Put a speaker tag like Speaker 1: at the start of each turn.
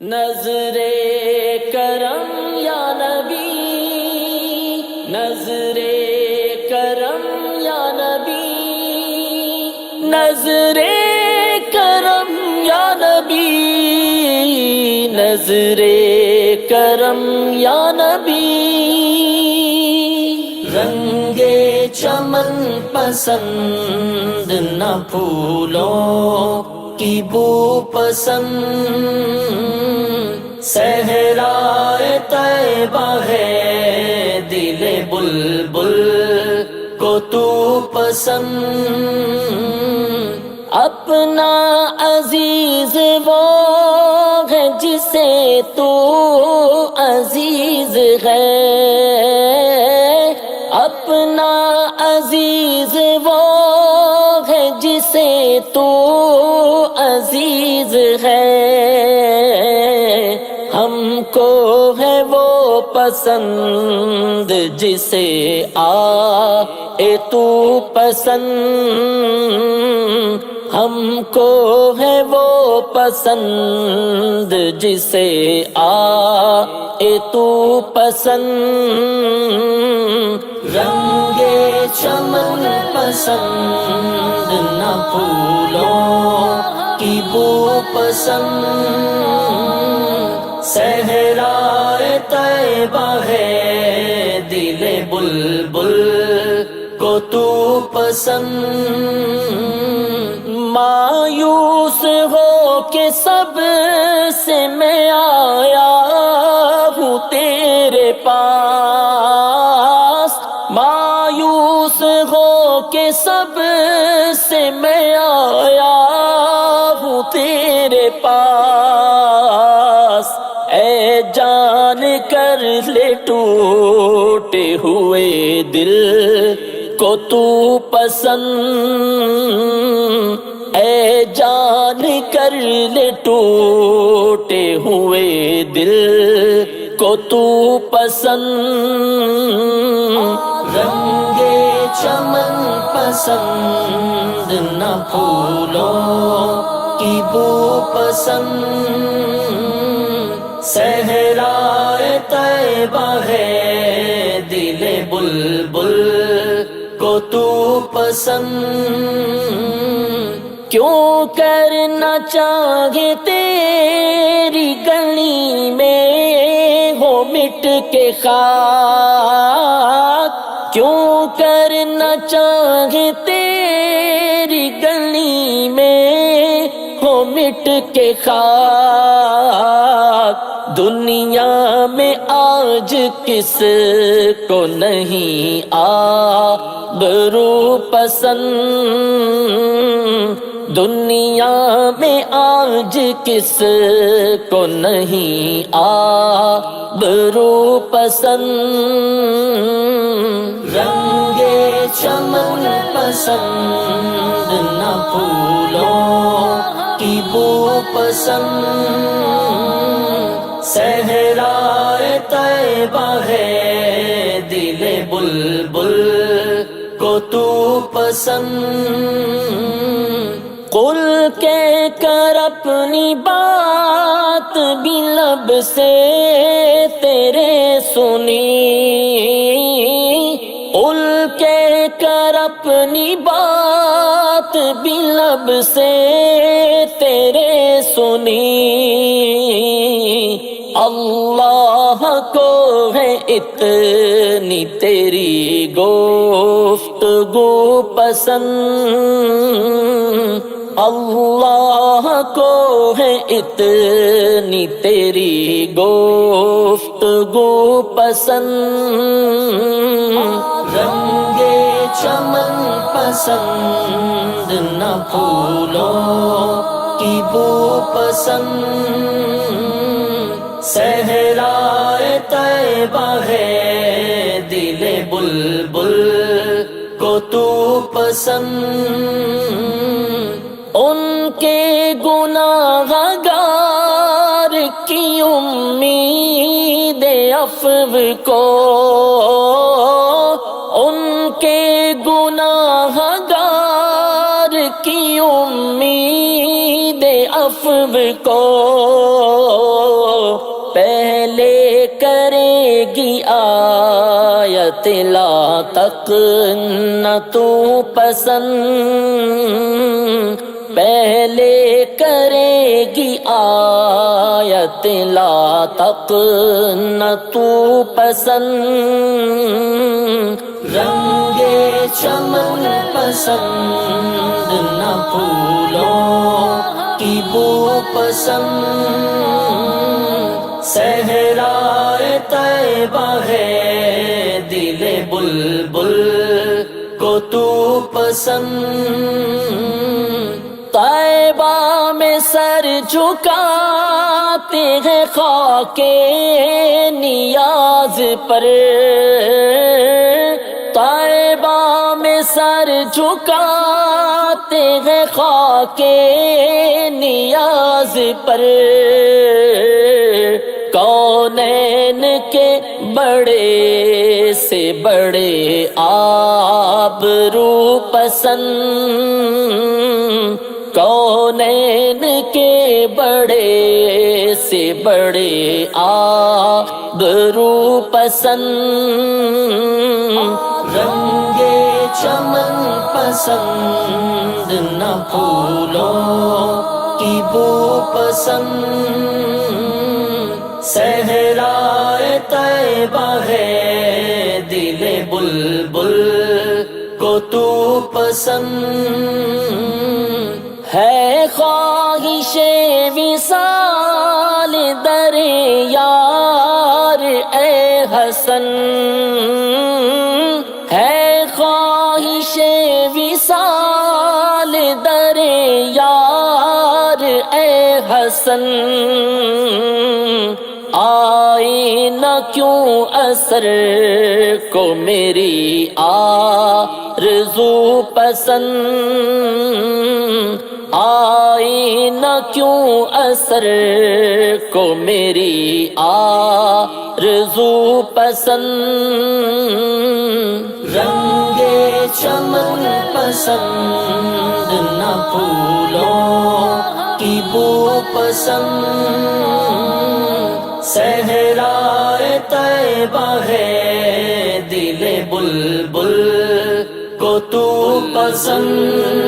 Speaker 1: نظر کرم یا نبی، نظر کرم یا نبی، نظر کرم یا نبی، نظر کرم یا نبی۔ رنگ چمن پسند نہ پھولوں کی بو پسند، صحرائے طیبہ ہے دل بلبل کو تو پسند۔ اپنا عزیز وہ ہے جسے تو عزیز ہے، اپنا عزیز وہ ہے جسے تو عزیز ہے۔ ہم کو ہے وہ پسند جسے آئے تو پسند، ہم کو ہے وہ پسند جسے آئے تو پسند۔ رنگ چمن پسند نہ پھولوں کی بو پسند، صحرائے طیبہ ہے دل بلبل کو تو پسند۔ مایوس ہو کے سب سے میں آیا ہوں تیرے پاس، مایوس ہو کے سب سے میں آیا ہوں تیرے پاس۔ اے جان کر لے ٹوٹے ہوئے دل کو تو پسند، اے جان کر لے ٹوٹے ہوئے دل کو تو پسند۔ رنگ چمن پسند نہ پھولوں کی بو پسند، صحرائے طیبہ ہے دل بلبل کو تو پسند۔ کیوں کرنا چاہے تیری گلی میں ہو مٹ کے خاک، کیوں کرنا چاہے تیری گلی میں ہو مٹ کے خاک۔ دنیا میں آج کس کو نہیں آبرو پسند، دنیا میں آج کس کو نہیں آبرو پسند۔ رنگ چمن پسند نہ پھولوں کی بو پسند، صحرائے طیبہ ہے دل بلبل کو تو پسند۔ قل کے کر اپنی بات بھی لب سے تیرے سنی، قل کے کر اپنی بات بھی لب سے تیرے سنی۔ اللہ کو ہے اتنی تیری گفتگو پسند، اللہ کو ہے اتنی تیری گفتگو پسند۔ رنگ چمن پسند نہ پھولوں کی بو پسند، صحرائے طیبہ ہے دل بلبل کو تو پسند۔ ان کے گناہ گار کی امید عفو کو، ان کے گناہ گار کی امید عفو کو لا تک نہ تو پسند، پہلے کرے گی آیت لا تک نہ تو پسند، رنگ چمن پسند نہ پھولوں کی بو پسند، صحرائے طیبہ ہے دل بلبل کو تو پسند، طیبہ میں سر جھکاتے ہیں خاک نیاز پر، طیبہ میں سر جھکاتے ہیں خاک نیاز پر، کونین کے بڑے سے بڑے آبرو پسند، کونین کے بڑے سے بڑے آبرو پسند، رنگ چمن پسند نہ پھولوں کی بو پسند، صحرائے طیبہ ہے دل بلبل کو تو پسند، ہے خواہش وصال در یار اے حسن، ہے خواہش وصال در یار اے حسن، آئی نہ کیوں اثر کو میری آرزو پسند، آئی نہ کیوں اثر کو میری آرزو پسند، رنگ چمن پسند نہ پھولوں کی بو پسند، صحرائے طیبہ ہے دل بلبل کو تو پسند۔